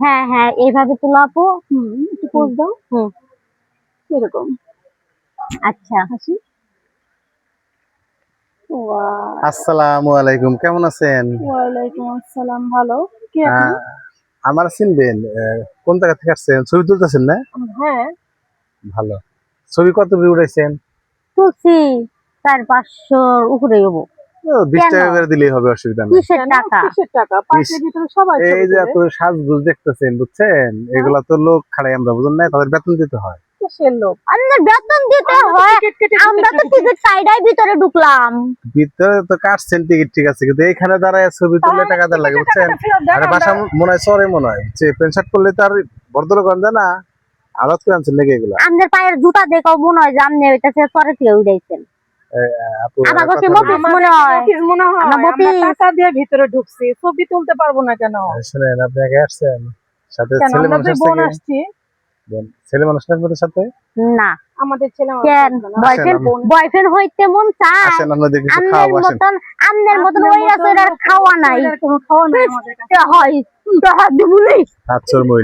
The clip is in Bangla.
হ্যাঁ হ্যাঁ, এইভাবে তুলো আপু। একটু পোজ দাও। এরকম। আচ্ছা। হাসি। ওয়াও। আসসালামু আলাইকুম, কেমন আছেন? ওয়ালাইকুম আসসালাম, ভালো। কে আপনি? আমার চিনবেন? কোন জায়গা থেকে আসছেন? ছবি তুলতেছেন না? হ্যাঁ। ভালো। ছবি কত উঠাইছেন? তুলছি 400-500 উপরে হবো। 20 টাকা করে দিলেই হবে, অসুবিধা নেই। কিসের টাকা? কিসের টাকা? পাশের ভিতরে সবাই এই ছবি যে তোলে। এত সাজগোজ দেখতেছেন, বুঝছেন? এগুলা তো লোক খাড়াই, আমরা বুঝুন না, তাদের বেতন দিতে হয়। কিসের লোক? আমাদের বেতন দিতে আমরা তো হয়। টিকিট কেটে আমরা তো টিকিট সাইডাই ভিতরে ঢুকলাম। ভিতরে তো কাটছেন টিকিট, ঠিক আছে, কিন্তু এইখানে দাঁড়ায় ছবি তুললে টাকা দেওয়া লাগে, বুঝছেন? আরে বাসা মনে হয় চরে, মনে হয় যে প্যান্ট শার্ট করলে তার ভদ্রলোক আনবে না। আলাদ করে আনছেন নাকি এগুলা? আমাদের পায়ের জুতা দেখো মনে হয় যে আপনি ওইটাছে চরে থেকে উঠাইছেন। আপু আমার কাছে কথা মফিস মনে হয়। মনে হয় আমরা আমরা মফিস। টাকা দিয়ে ভিতরে ঢুকছি, ছবি তুলতে পারবো না কেন? শুনেন, আপনি আগে আসছেন সাথে কেন ছেলে আমরা মানুষ দুই আসছে বোন কি? আসছি। ছেলে মানুষ আপনাদের সাথে না, আমাদের ছেলে মানুষ কেন আসবে না। বয়ফ্রেন্ড হইতে মন চায়? আসেন, আপনাদের কিছু আমনের খাওয়াবো, আসেন। মতন আমনের মতন আপনার ওই আছে, মতন খাওয়া নাই। কোনো খাওয়া নাই আমাদের কাছে। হয় টাকা দিবুনি। আচ্ছা, মহিলা